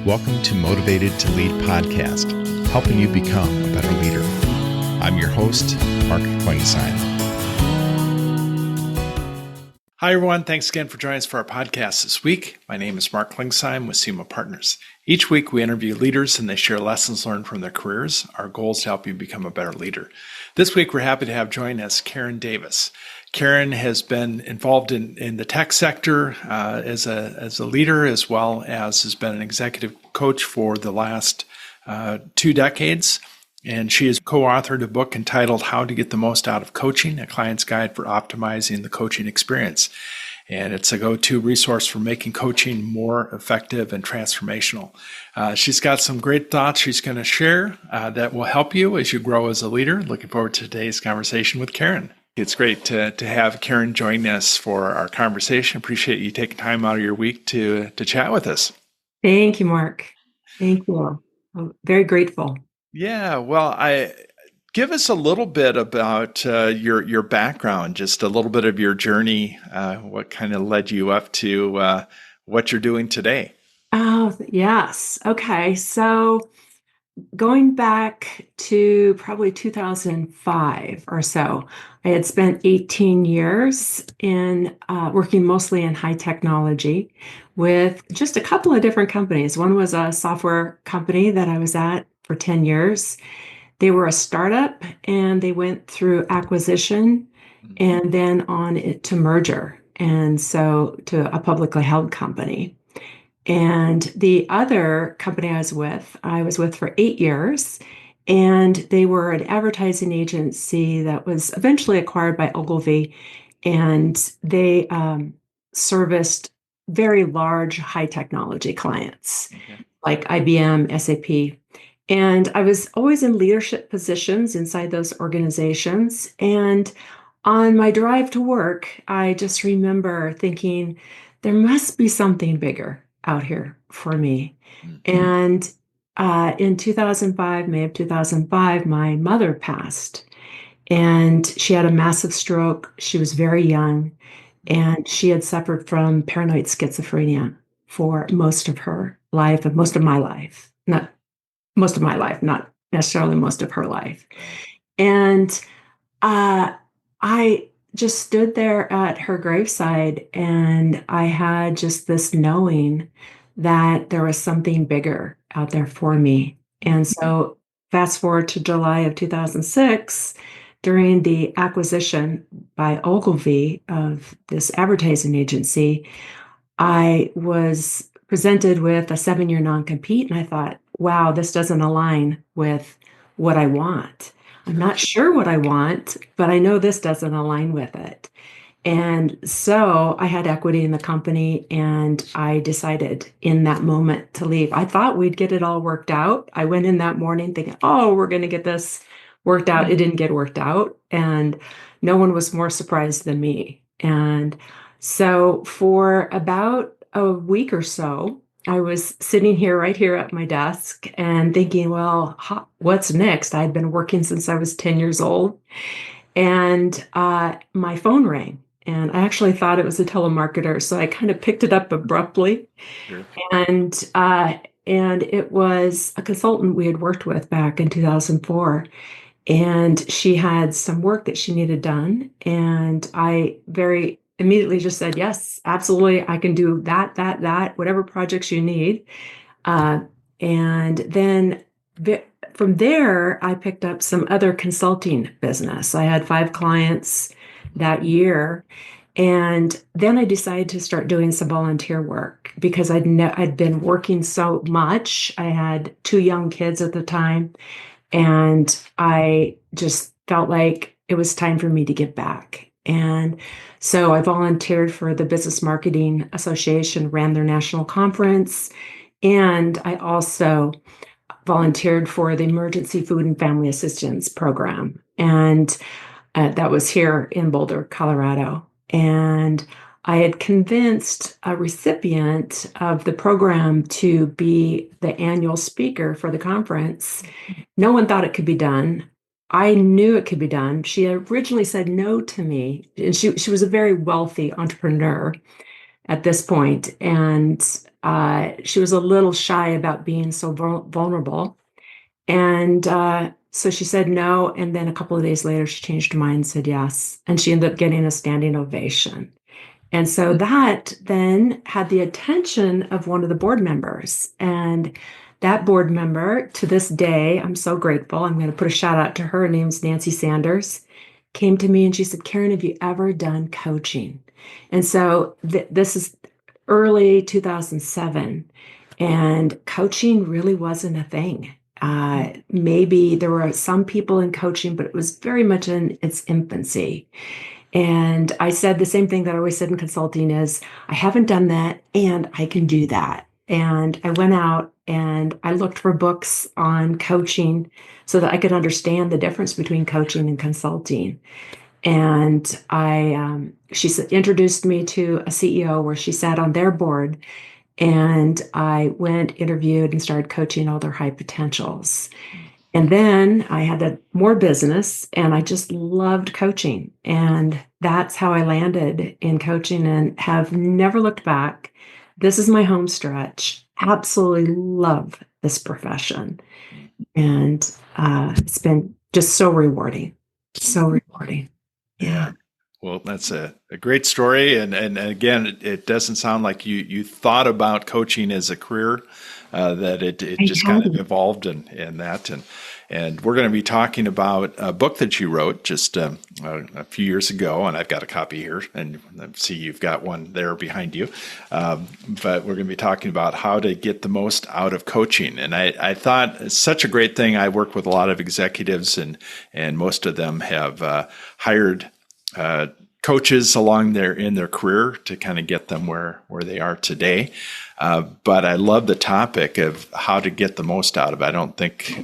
Welcome to Motivated to Lead podcast, helping you become a better leader. I'm your host, Mark Klingsheim. Hi, everyone. Thanks again for joining us for our podcast this week. My name is Mark Klingsheim with SEMA Partners. Each week, we interview leaders and they share lessons learned from their careers. Our goal is to help you become a better leader. This week, we're happy to have join us Karen Davis. Karen has been involved in the tech sector as a leader, as well as has been an executive coach for the last 2 decades. And she has co-authored a book entitled How to Get the Most Out of Coaching, a client's guide for optimizing the coaching experience. And it's a go-to resource for making coaching more effective and transformational. She's got some great thoughts she's going to share that will help you as you grow as a leader. Looking forward to today's conversation with Karen. It's great to have Karen join us for our conversation. Appreciate you taking time out of your week to chat with us. Thank you, Mark. Thank you. I'm very grateful. Yeah, well, give us a little bit about your background, just a little bit of your journey, what kind of led you up to what you're doing today. Oh, yes. Okay. So going back to probably 2005 or so, I had spent 18 years in working mostly in high technology with just a couple of different companies. One was a software company that I was at for 10 years. They were a startup and they went through acquisition and then on it to merger. And so to a publicly held company. And the other company I was with for 8 years, and they were an advertising agency that was eventually acquired by Ogilvy, and they serviced very large high technology clients like IBM, SAP. And I was always in leadership positions inside those organizations. And on my drive to work, I just remember thinking, there must be something bigger out here for me. And in 2005, May of 2005, my mother passed. And she had a massive stroke. She was very young. And she had suffered from paranoid schizophrenia for most of her life and most of my life. Not most of my life, not necessarily most of her life. And I just stood there at her graveside and I had just this knowing that there was something bigger out there for me. And so fast forward to July of 2006, during the acquisition by Ogilvy of this advertising agency, I was presented with a 7-year non-compete. And I thought, wow, this doesn't align with what I want. I'm not sure what I want, but I know this doesn't align with it. And so I had equity in the company and I decided in that moment to leave. I thought we'd get it all worked out. I went in that morning thinking, oh, we're going to get this worked out. It didn't get worked out. And no one was more surprised than me. And so for about a week or so, I was sitting right here at my desk and thinking, well, what's next? I'd been working since I was 10 years old. And my phone rang. And I actually thought it was a telemarketer. So I kind of picked it up abruptly. Sure. And it was a consultant we had worked with back in 2004. And she had some work that she needed done. And I very immediately just said, yes, absolutely. I can do that, whatever projects you need. And then from there, I picked up some other consulting business. I had 5 clients that year. And then I decided to start doing some volunteer work because I'd been working so much. I had 2 young kids at the time. And I just felt like it was time for me to give back. And so I volunteered for the Business Marketing Association, ran their national conference, and I also volunteered for the Emergency Food and Family Assistance Program. And that was here in Boulder, Colorado. And I had convinced a recipient of the program to be the annual speaker for the conference. No one thought it could be done. I knew it could be done. She originally said no to me, and she was a very wealthy entrepreneur at this point, and she was a little shy about being so vulnerable. And so she said no, and then a couple of days later, she changed her mind and said yes, and she ended up getting a standing ovation. And so that then had the attention of one of the board members. And that board member, to this day, I'm so grateful. I'm going to put a shout out to her. Her name's Nancy Sanders. Came to me and she said, Karen, have you ever done coaching? And so this is early 2007. And coaching really wasn't a thing. Maybe there were some people in coaching, but it was very much in its infancy. And I said the same thing that I always said in consulting is, I haven't done that and I can do that. And I went out and I looked for books on coaching so that I could understand the difference between coaching and consulting. And she introduced me to a CEO where she sat on their board. And I went, interviewed, and started coaching all their high potentials. And then I had more business and I just loved coaching. And that's how I landed in coaching and have never looked back. This is my home stretch. Absolutely love this profession. And it's been just so rewarding. So rewarding. Yeah. Well, that's a great story. And again, it doesn't sound like you thought about coaching as a career, that it just kind of evolved in that. And we're going to be talking about a book that you wrote just a few years ago, and I've got a copy here, and I see you've got one there behind you. But we're going to be talking about how to get the most out of coaching. And I thought it's such a great thing. I work with a lot of executives, and most of them have hired coaches in their career to kind of get them where they are today. But I love the topic of how to get the most out of it. I don't think,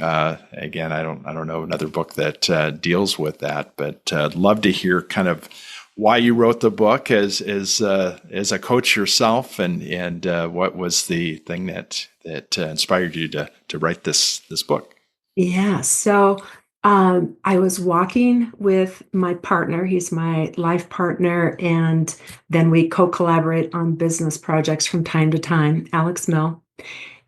again, I don't know another book that deals with that, but love to hear kind of why you wrote the book as a coach yourself, and what was the thing that inspired you to write this book. Yeah. So I was walking with my partner. He's my life partner. And then we co-collaborate on business projects from time to time, Alex Mill.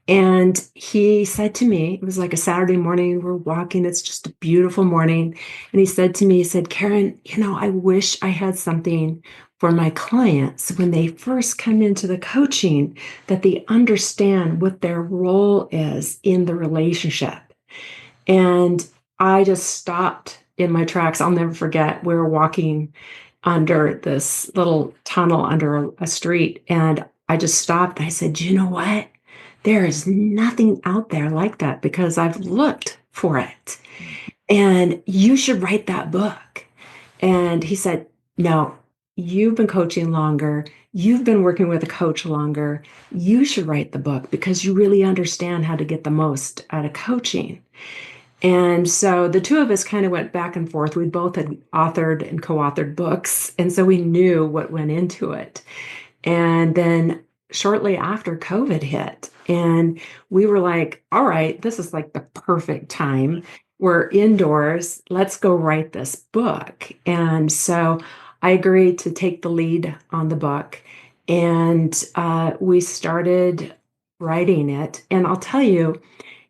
And he said to me, it was like a Saturday morning, we're walking, it's just a beautiful morning. And he said to me, he said, Karen, I wish I had something for my clients when they first come into the coaching, that they understand what their role is in the relationship. And I just stopped in my tracks. I'll never forget. We were walking under this little tunnel under a street, and I just stopped. And I said, you know what? There is nothing out there like that, because I've looked for it. And you should write that book. And he said, no, you've been coaching longer. You've been working with a coach longer. You should write the book because you really understand how to get the most out of coaching. And so the two of us kind of went back and forth. We both had authored and co-authored books, and so we knew what went into it. And then shortly after, COVID hit, and we were like, all right, this is like the perfect time. We're indoors. Let's go write this book. And so I agreed to take the lead on the book, and we started writing it. And I'll tell you,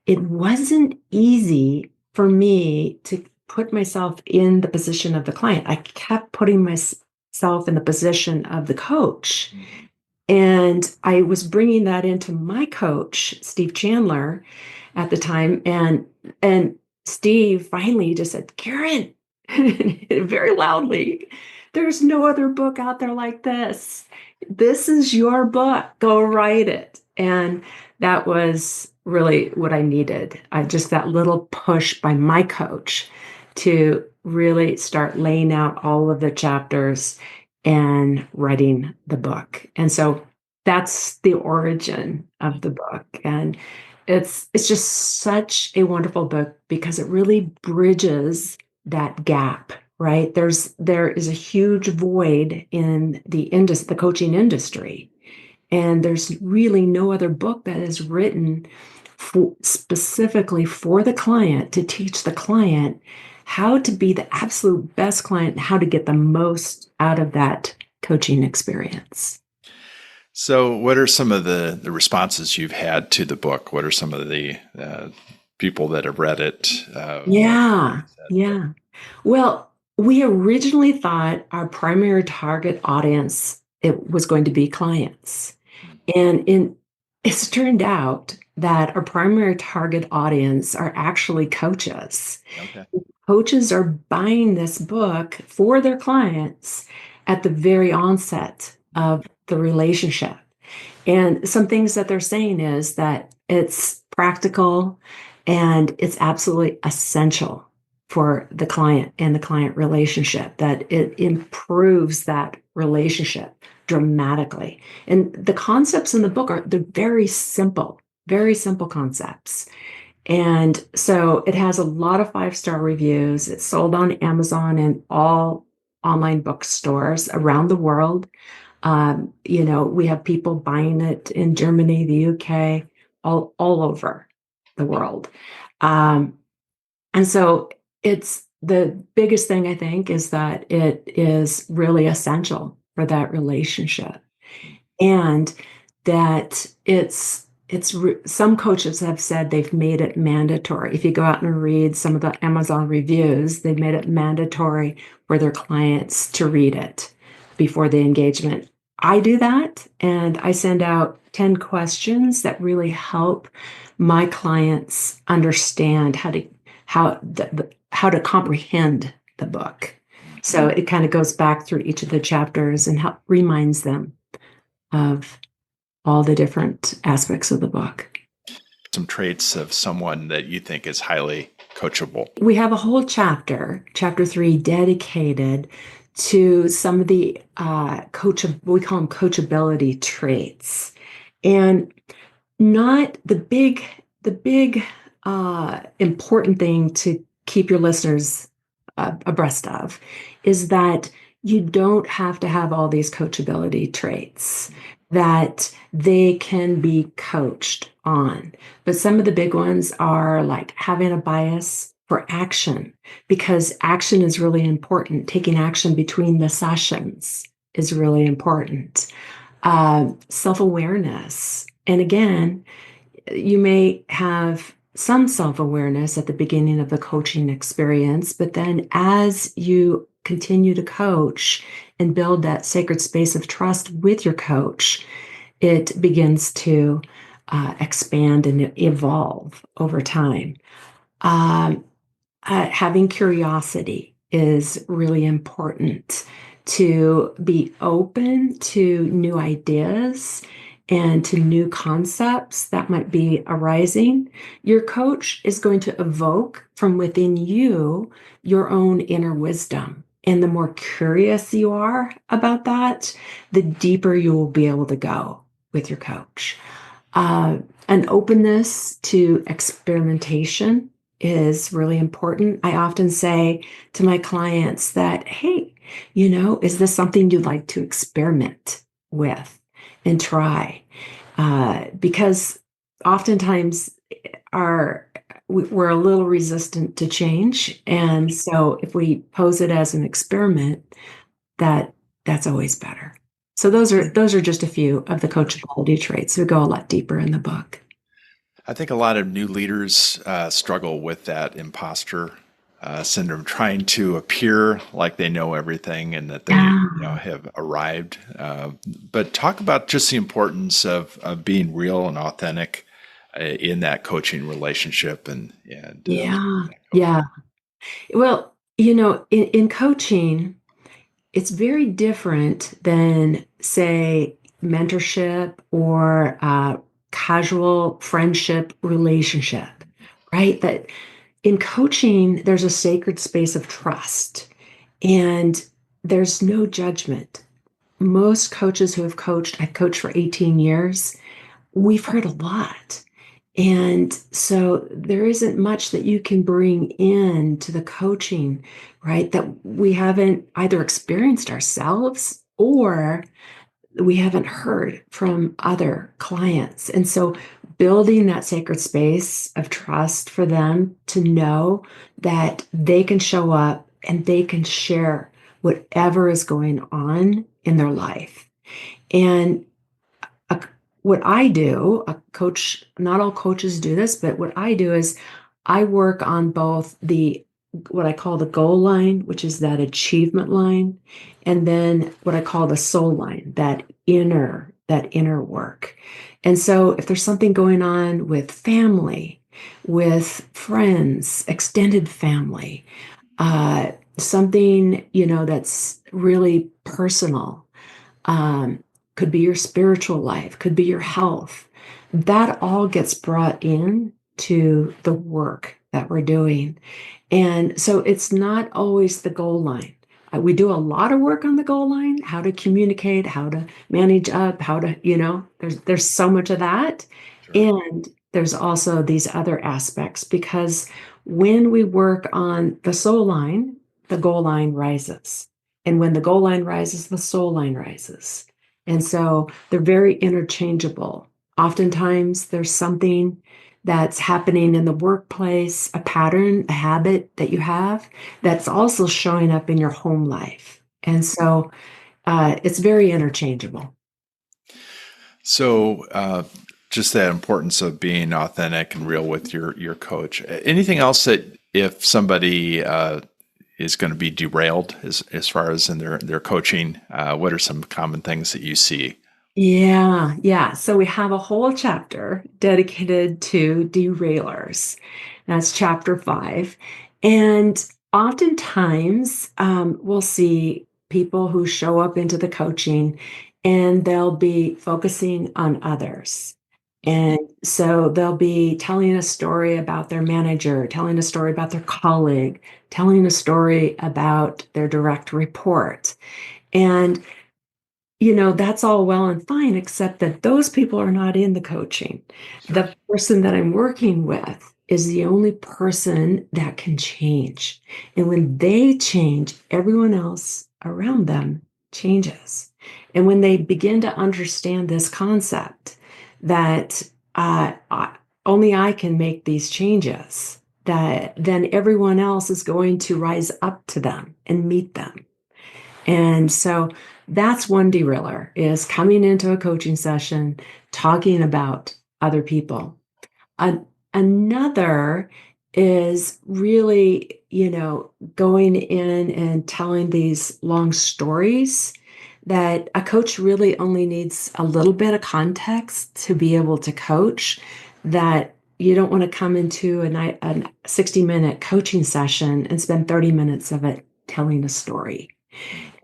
it wasn't easy for me to put myself in the position of the client. I kept putting myself in the position of the coach. And I was bringing that into my coach, Steve Chandler, at the time. And Steve finally just said, Karen, very loudly, there's no other book out there like this. This is your book. Go write it. And that was really what I needed. Just that little push by my coach to really start laying out all of the chapters and writing the book. And so that's the origin of the book. And it's just such a wonderful book because it really bridges that gap, right? There is a huge void in the coaching industry. And there's really no other book that is written specifically for the client to teach the client how to be the absolute best client, and how to get the most out of that coaching experience. So, what are some of the responses you've had to the book? What are some of the people that have read it? Yeah, Said? yeah. Well, we originally thought our primary target audience it was going to be clients. And it's turned out that our primary target audience are actually coaches. Okay. Coaches are buying this book for their clients at the very onset of the relationship. And some things that they're saying is that it's practical and it's absolutely essential for the client and the client relationship, that it improves that relationship dramatically. And the concepts in the book are they're very simple concepts. And so it has a lot of 5-star reviews. It's sold on Amazon and all online bookstores around the world. We have people buying it in Germany, the UK, all over the world. Um, and so it's the biggest thing I think is that it is really essential for that relationship, and that some coaches have said they've made it mandatory. If you go out and read some of the Amazon reviews, they've made it mandatory for their clients to read it before the engagement. I do that, and I send out 10 questions that really help my clients understand how to comprehend the book. So it kind of goes back through each of the chapters and reminds them of all the different aspects of the book. Some traits of someone that you think is highly coachable. We have a whole chapter 3, dedicated to some of the we call them coachability traits, and not the big important thing to keep your listeners abreast of is that you don't have to have all these coachability traits, that they can be coached on. But some of the big ones are like having a bias for action, because action is really important. Taking action between the sessions is really important. Self-awareness. And again, you may have some self-awareness at the beginning of the coaching experience, but then as you continue to coach and build that sacred space of trust with your coach, it begins to expand and evolve over time. Um, Having curiosity is really important, to be open to new ideas and to new concepts that might be arising. Your coach is going to evoke from within you your own inner wisdom. And the more curious you are about that, the deeper you will be able to go with your coach. An openness to experimentation is really important. I often say to my clients that, hey, is this something you'd like to experiment with and try? Because oftentimes we're a little resistant to change. And so if we pose it as an experiment, that's always better. So those are just a few of the coachability traits. We go a lot deeper in the book. I think a lot of new leaders struggle with that imposter syndrome, trying to appear like they know everything and that they Yeah. have arrived. But talk about just the importance of being real and authentic in that coaching relationship and Yeah. that coaching. Yeah. Well, in coaching, it's very different than, say, mentorship or casual friendship relationship, right? That in coaching, there's a sacred space of trust and there's no judgment. Most coaches who have coached, I've coached for 18 years, we've heard a lot. And so there isn't much that you can bring in to the coaching, right? That we haven't either experienced ourselves or we haven't heard from other clients. And so building that sacred space of trust for them to know that they can show up and they can share whatever is going on in their life. And a, what I do, a coach, not all coaches do this, but what I do is I work on both the what I call the goal line, which is that achievement line, and then what I call the soul line, that inner work. And so if there's something going on with family, with friends, extended family, something, that's really personal, um, could be your spiritual life, could be your health. That all gets brought in to the work that we're doing. And so it's not always the goal line. We do a lot of work on the goal line, how to communicate, how to manage up, how to, there's so much of that. Sure. And there's also these other aspects because when we work on the soul line, the goal line rises. And when the goal line rises, the soul line rises. And so they're very interchangeable. Oftentimes there's something that's happening in the workplace, a pattern, a habit that you have that's also showing up in your home life. And so it's very interchangeable. So, just that importance of being authentic and real with your coach. Anything else that if somebody is going to be derailed as far as in their coaching, what are some common things that you see? Yeah, yeah. So we have a whole chapter dedicated to derailers. That's chapter 5. And oftentimes, we'll see people who show up into the coaching and they'll be focusing on others. And so they'll be telling a story about their manager, telling a story about their colleague, telling a story about their direct report. And that's all well and fine, except that those people are not in the coaching. Sure. The person that I'm working with is the only person that can change. And when they change, everyone else around them changes. And when they begin to understand this concept that only I can make these changes, that then everyone else is going to rise up to them and meet them. And so that's one derailer is coming into a coaching session, talking about other people. An- Another is really, going in and telling these long stories that a coach really only needs a little bit of context to be able to coach, that you don't want to come into a 60-minute coaching session and spend 30 minutes of it telling a story.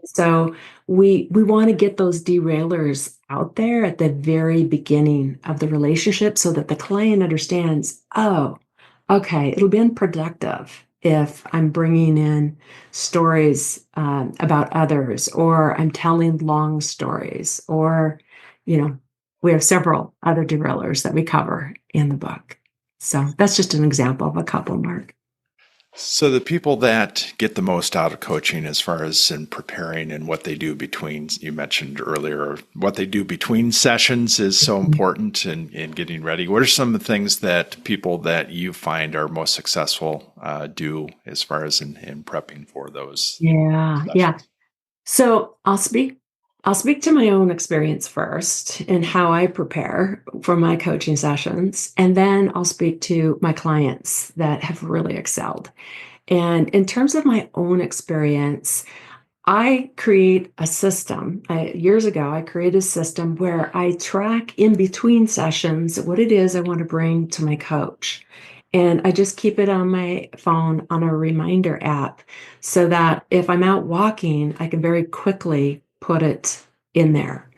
So we want to get those derailers out there at the very beginning of the relationship so that the client understands, oh, okay, it'll be unproductive if I'm bringing in stories about others, or I'm telling long stories, or, we have several other derailers that we cover in the book. So that's just an example of a couple, Mark. So the people that get the most out of coaching as far as in preparing and what they do between, you mentioned earlier, what they do between sessions is so important in getting ready. What are some of the things that people that you find are most successful do as far as in prepping for those Yeah, yeah. sessions? So I'll speak to my own experience first and how I prepare for my coaching sessions, and then I'll speak to my clients that have really excelled. And in terms of my own experience, I create a system. Years ago, I created a system where I track in between sessions what it is I want to bring to my coach. And I just keep it on my phone on a reminder app so that if I'm out walking, I can very quickly put it in there.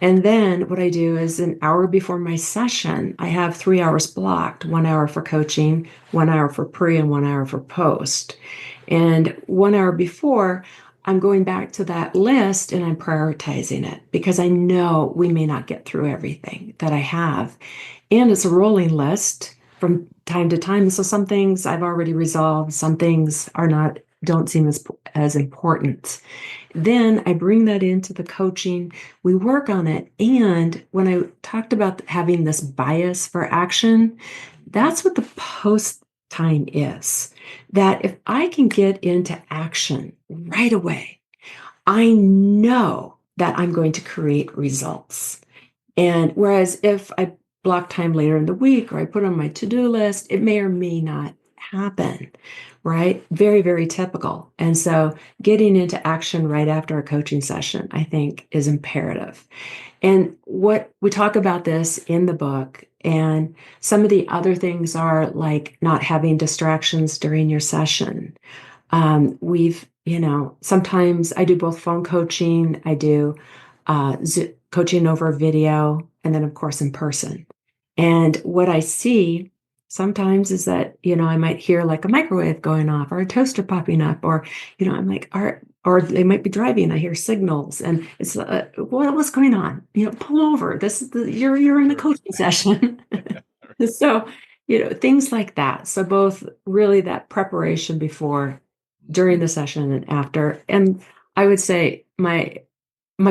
And then what I do is an hour before my session, I have 3 hours blocked, 1 hour for coaching, 1 hour for pre, and 1 hour for post. And 1 hour before, I'm going back to that list and I'm prioritizing it because I know we may not get through everything that I have. And it's a rolling list from time to time. So some things I've already resolved, some things are not don't seem as important. Then I bring that into the coaching. We work on it. And when I talked about having this bias for action, that's what the post time is. That if I can get into action right away, I know that I'm going to create results. And whereas if I block time later in the week or I put on my to-do list, it may or may not happen, right? Very, very typical. And so getting into action right after a coaching session, I think, is imperative. And what we talk about this in the book, and some of the other things are like not having distractions during your session. Sometimes I do both phone coaching, I do coaching over video, and then, of course, in person. And what I see sometimes is that, I might hear like a microwave going off or a toaster popping up, or, I'm like, or they might be driving. I hear signals, and it's what's going on? Pull over. This is you're in a coaching session. So, things like that. So both really that preparation before, during the session, and after. And I would say my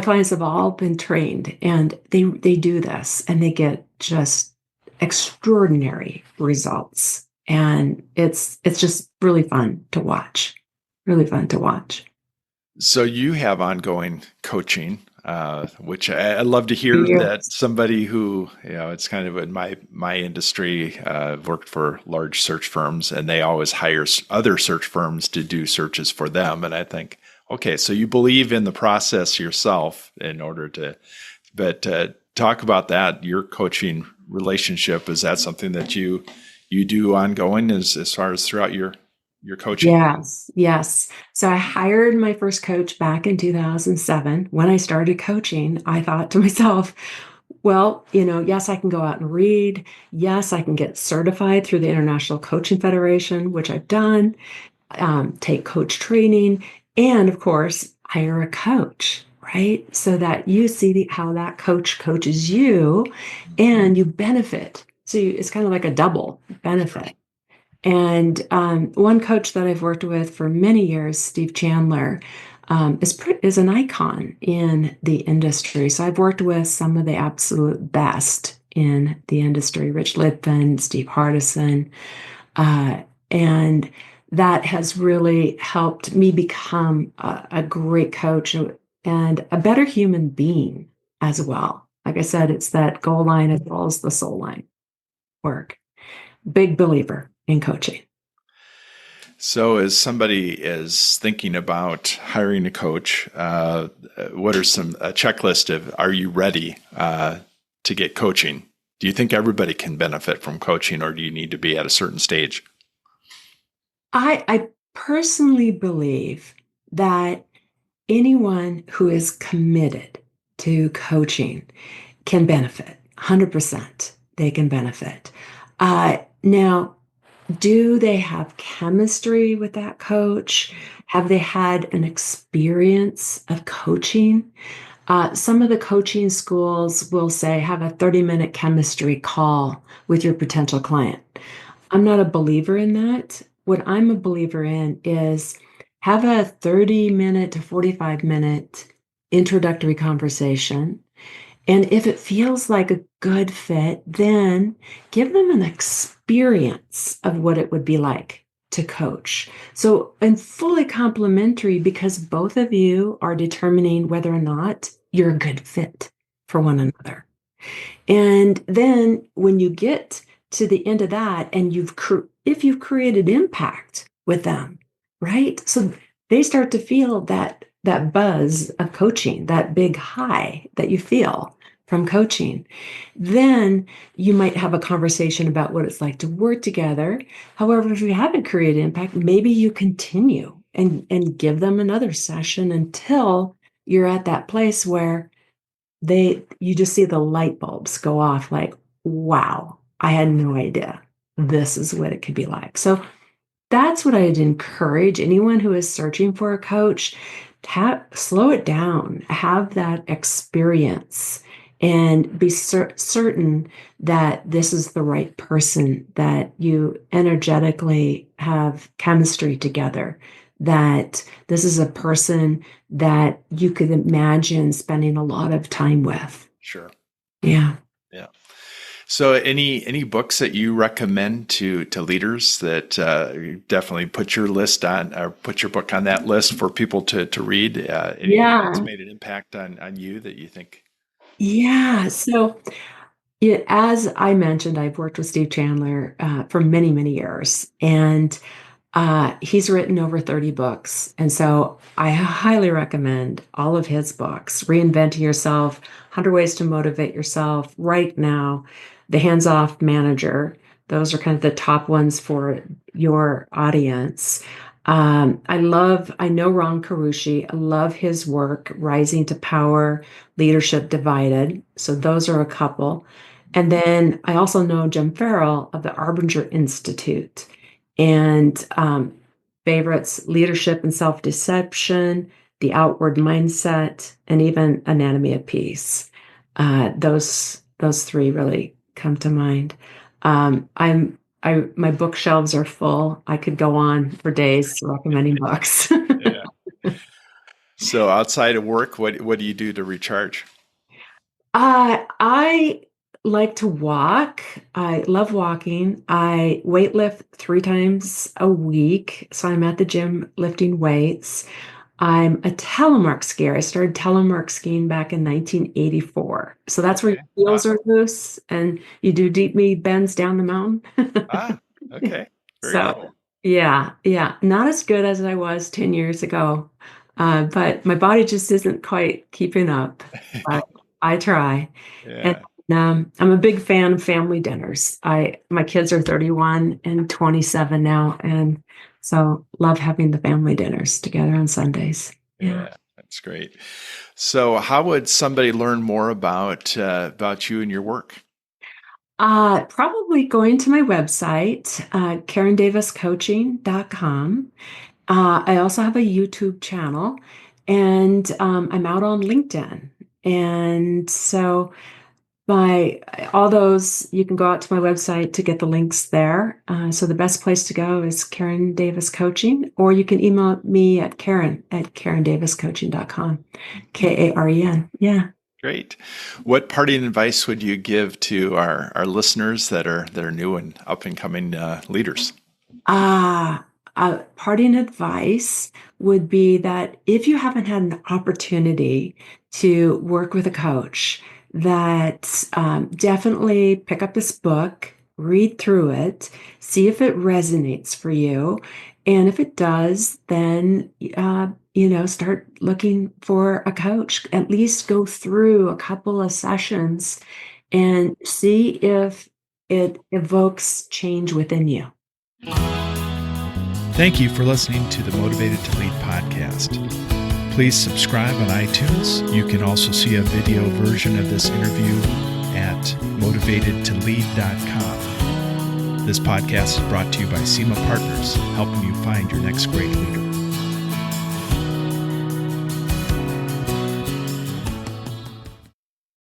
clients have all been trained, and they do this, and they get just extraordinary results. And it's just really fun to watch. Really fun to watch. So you have ongoing coaching, which I love to hear that Yes. somebody who, it's kind of in my industry, worked for large search firms, and they always hire other search firms to do searches for them. And I think, okay, so you believe in the process yourself in order to, but talk about that, your coaching relationship. Is that something that you do ongoing as far as throughout your coaching? Yes. So I hired my first coach back in 2007. When I started coaching, I thought to myself, well, yes, I can go out and read. Yes, I can get certified through the International Coaching Federation, which I've done, take coach training, and of course, hire a coach, right? So that you see how that coach coaches you and you benefit. So it's kind of like a double benefit. And one coach that I've worked with for many years, Steve Chandler, is an icon in the industry. So I've worked with some of the absolute best in the industry: Rich Litvin, Steve Hardison, and that has really helped me become a great coach and a better human being as well. Like I said, it's that goal line as well as the soul line work. Big believer in coaching. So, as somebody is thinking about hiring a coach, what are a checklist of, are you ready to get coaching? Do you think everybody can benefit from coaching, or do you need to be at a certain stage? I personally believe that anyone who is committed to coaching can benefit. 100%. They can benefit. Now, do they have chemistry with that coach? Have they had an experience of coaching? Some of the coaching schools will say have a 30-minute chemistry call with your potential client. I'm not a believer in that. What I'm a believer in is have a 30-minute to 45-minute introductory conversation. And if it feels like a good fit, then give them an experience of what it would be like to coach. So, and fully complementary, because both of you are determining whether or not you're a good fit for one another. And then when you get to the end of that, and if you've created impact with them, right? So they start to feel that buzz of coaching, that big high that you feel from coaching. Then you might have a conversation about what it's like to work together. However, if you haven't created impact, maybe you continue and give them another session until you're at that place where you just see the light bulbs go off, like, wow, I had no idea this is what it could be like. So that's what I'd encourage anyone who is searching for a coach. Slow it down, have that experience, and be certain that this is the right person, that you energetically have chemistry together, that this is a person that you could imagine spending a lot of time with. Sure. Yeah. Yeah. So any books that you recommend to leaders that you definitely put your list on, or put your book on that list for people to read? Anything that's Yeah. made an impact on you that you think? Yeah. So, as I mentioned, I've worked with Steve Chandler for many, many years, and he's written over 30 books. And so I highly recommend all of his books: Reinventing Yourself, 100 Ways to Motivate Yourself, Right Now, The Hands Off Manager. Those are kind of the top ones for your audience. I know Ron Carucci. I love his work, Rising to Power, Leadership Divided. So those are a couple. And then I also know Jim Farrell of the Arbinger Institute. And favorites: Leadership and Self-Deception, The Outward Mindset, and even Anatomy of Peace. Those three really come to mind. My bookshelves are full. I could go on for days recommending books. Yeah. So outside of work, what do you do to recharge? I like to walk. I love walking. I weightlift 3 times a week. So I'm at the gym lifting weights. I'm a telemark skier. I started telemark skiing back in 1984. So that's where Okay. your heels are loose and you do deep knee bends down the mountain. Okay. Very So, cool. yeah, yeah, not as good as I was 10 years ago, but my body just isn't quite keeping up. But I try. And Yeah. I'm a big fan of family dinners. My kids are 31 and 27 now, and so love having the family dinners together on Sundays. Yeah. Yeah. That's great. So how would somebody learn more about you and your work? Probably going to my website, KarenDavisCoaching.com. I also have a YouTube channel, and I'm out on LinkedIn. And so my all those, you can go out to my website to get the links there. So the best place to go is Karen Davis Coaching, or you can email me at Karen@KarenDavisCoaching.com. Karen. Yeah. Great. What parting advice would you give to our listeners that are new and up and coming leaders? Ah, parting advice would be that if you haven't had an opportunity to work with a coach, that definitely pick up this book, read through it, see if it resonates for you. And if it does, then start looking for a coach. At least go through a couple of sessions and see if it evokes change within you. Thank you for listening to the Motivated to Lead podcast. Please subscribe on iTunes. You can also see a video version of this interview at motivatedtolead.com. This podcast is brought to you by SEMA Partners, helping you find your next great leader.